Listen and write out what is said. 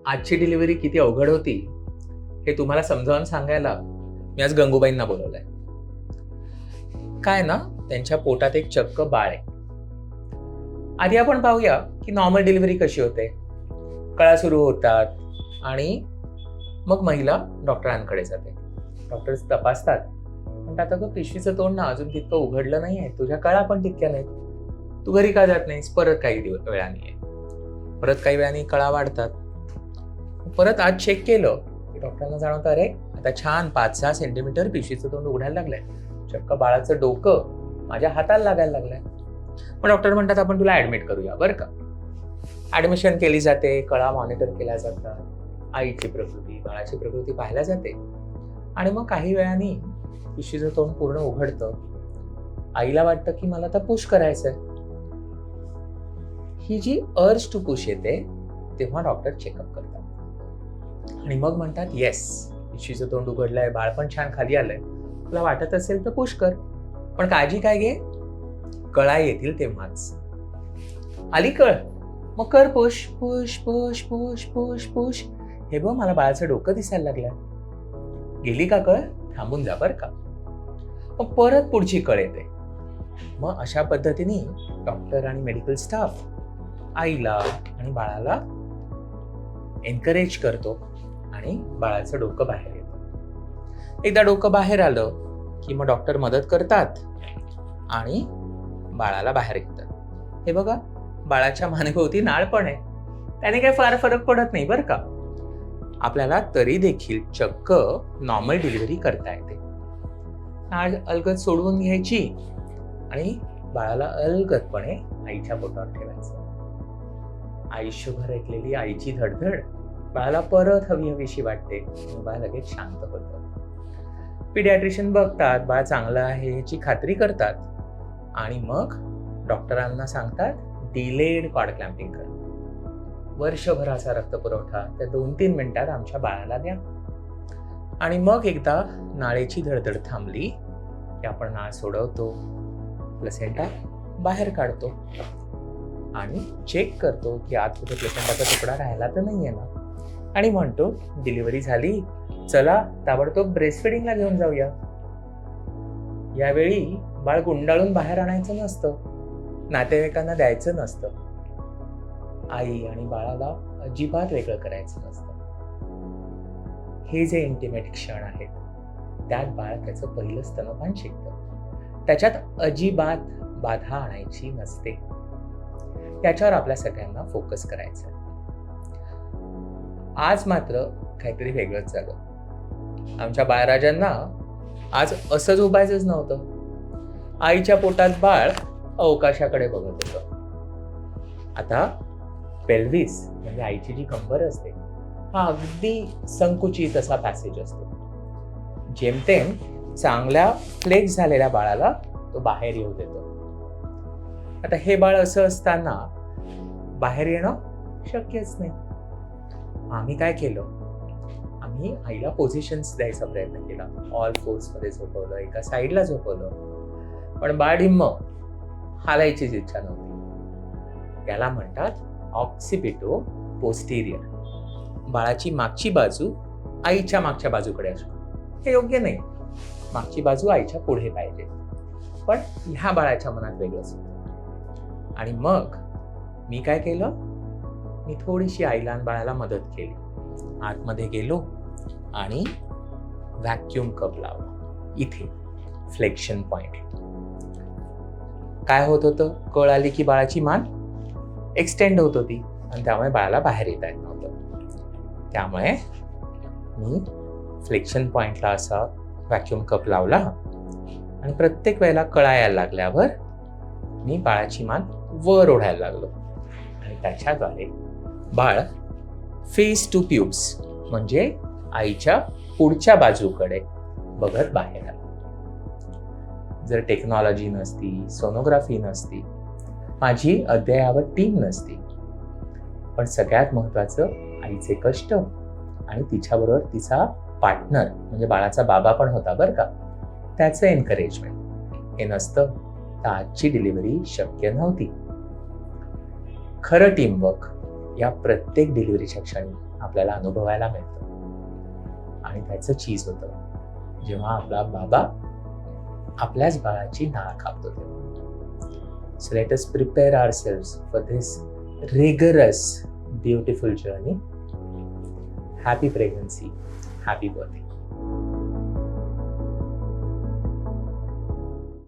आजची डिलिव्हरी किती अवघड होती हे तुम्हाला समजावून सांगायला मी आज गंगूबाईंना बोलवलंय. काय ना, त्यांच्या पोटात एक चक्क बाळ आहे. आधी आपण पाहूया की नॉर्मल डिलिव्हरी कशी होते. कळा सुरू होतात आणि मग महिला डॉक्टरांकडे जाते. डॉक्टर्स तपासतात, म्हणतात अगं पिशवीचं तोंड ना अजून तितकं उघडलं नाहीये, तुझ्या कळा पण तितक्या नाहीत, तू घरी का जात नाहीस, परत काही वेळाने ये. परत काही वेळाने कळा वाढतात. परत आज चेक केलं की डॉक्टरांना जाणवतं अरे आता छान 5-6 सेंटीमीटर पिशवीचं तोंड उघडायला लागलंय, चक्क बाळाचं डोकं माझ्या हाताला लागायला लागलंय. मग डॉक्टर म्हणतात आपण तुला ऍडमिट करूया बरं का. ऍडमिशन केली जाते, कळा मॉनिटर केल्या जातात, आईची प्रकृती बाळाची प्रकृती पाहिल्या जाते आणि मग काही वेळाने पिशवीचं तोंड पूर्ण उघडतं. आईला वाटतं की मला आता पुश करायचंय. ही जी अर्ज टू पुश येते तेव्हा डॉक्टर चेकअप करतात आणि मग म्हणतात येस, पिशवीचं तोंड उघडलंय, बाळ पण छान खाली आलंय, तुला वाटत असेल तर पुश कर, पण काळजी काय घे, कळा येतील तेव्हाच. आली कळ, मग कर push push push push push push. हे बघ मला बाळाचं डोकं दिसायला लागलंय. गेली का कळ, थांबून जा बर का. मग परत पुढची कळ येते. मग अशा पद्धतीने डॉक्टर आणि मेडिकल स्टाफ आईला आणि बाळाला एनकरेज करतो आणि बाळाचं डोकं बाहेर येतं. एकदा डोकं बाहेर आलं की मग डॉक्टर मदत करतात आणि बाळाला बाहेर घेतात. हे बघा, बाळाच्या मानेभोवती नाळ पण आहे, त्याने काही फार फरक पडत नाही बरं का. आपल्याला तरी देखील चक्क नॉर्मल डिलिव्हरी करता येते. नाळ अलगद सोडवून घ्यायची आणि बाळाला अलगदपणे आईच्या पोटावर ठेवायचं. आयुष्यभर ऐकलेली आईची धडधड बाळाला परत हवी हवीशी वाटते, बाळ लगेच शांत होतं. पिडियाट्रिशियन बघतात, बाळ चांगलं आहे याची खात्री करतात आणि मग डॉक्टरांना सांगतात डिलेड कॉर्ड क्लॅम्पिंग करा. वर्षभराचा रक्तपुरवठा त्या 2-3 मिनिटात आमच्या बाळाला द्या. आणि मग एकदा नाळेची धडधड थांबली की आपण नाळ सोडवतो, प्लेसेंटा बाहेर काढतो आणि चेक करतो की आत कुठे प्लेसेंटाचा तुकडा राहिला तर नाहीये ना, आणि म्हणतो डिलिव्हरी झाली, चला ताबडतोब ब्रेस्ट फिडिंगला घेऊन जाऊया. यावेळी बाळ गुंडाळून बाहेर आणायचं नसतं, नातेवाईकांना द्यायचं नसतं, आई आणि बाळाला अजिबात वेगळं करायचं नसतं. हे जे इंटिमेट क्षण आहेत त्यात बाळ त्याचं पहिलं स्तनपान शिकतं. त्याच्यात अजिबात बाधा आणायची नसते. त्याच्यावर आपल्या सगळ्यांना फोकस करायचा. आज मात्र काहीतरी वेगळंच झालं. आमच्या बाळराजांना आज असं झोपायचंच नव्हतं. आईच्या पोटात बाळ अवकाशाकडे बघत होतं. आता पेल्विस म्हणजे आईची जी कंबर असते, हा अगदी संकुचित असा पॅसेज असतो. जेमतेम चांगल्या फ्लेक्स झालेल्या बाळाला तो बाहेर येऊ देतो. आता हे बाळ असं असताना बाहेर येणं शक्यच नाही. आम्ही काय केलं, आम्ही आईला पोझिशन्स द्यायचा प्रयत्न केला. ऑल फोर्स मध्ये झोपवलं, एका साईडला झोपवलं, पण बाळ ढिम्म, हालायचीच इच्छा नव्हती. याला म्हणतात ऑक्सिपिटो पोस्टेरियर. बाळाची मागची बाजू आईच्या मागच्या बाजूकडे असणं हे योग्य नाही. मागची बाजू आईच्या पुढे पाहिजे. पण ह्या बाळाच्या मनात वेगळंच होतं. आणि मग मी काय केलं, मी थोडीशी आईला आणि बाळाला मदत केली. आतमध्ये गेलो आणि व्हॅक्यूम कप लावला इथे फ्लेक्शन पॉइंट. काय होत होतं, कळ आली की बाळाची मान एक्सटेंड होत होती आणि त्यामुळे बाळाला बाहेर येता येत नव्हतं. त्यामुळे मी फ्लेक्शन पॉइंटला असा व्हॅक्यूम कप लावला आणि प्रत्येक वेळेला कळा यायला लागल्यावर मी बाळाची मान वर ओढायला लागलो आणि त्याच्याद्वारे बाळ फेस टू प्यूब्स म्हणजे आईच्या पुढच्या बाजूकडे बघत बाहेर आलं. जर टेक्नॉलॉजी नसती, सोनोग्राफी नसती, माझी अद्ययावत टीम नसती, पण सगळ्यात महत्वाचं आईचे कष्ट आणि तिच्याबरोबर तिचा पार्टनर म्हणजे बाळाचा बाबा पण होता बरं का, त्याचं एनकरेजमेंट हे नसतं तर आजची डिलिव्हरी शक्य नव्हती. खरं टीमवर्क या प्रत्येक डिलिव्हरीच्या क्षणी आपल्याला अनुभवायला मिळतं. आणि त्याचं चीज होतं जेव्हा आपला बाबा आपल्याच बाळाची नाळ कापतो तेव्हा. So let us prepare ourselves for this rigorous, beautiful journey. Happy pregnancy, happy birthday.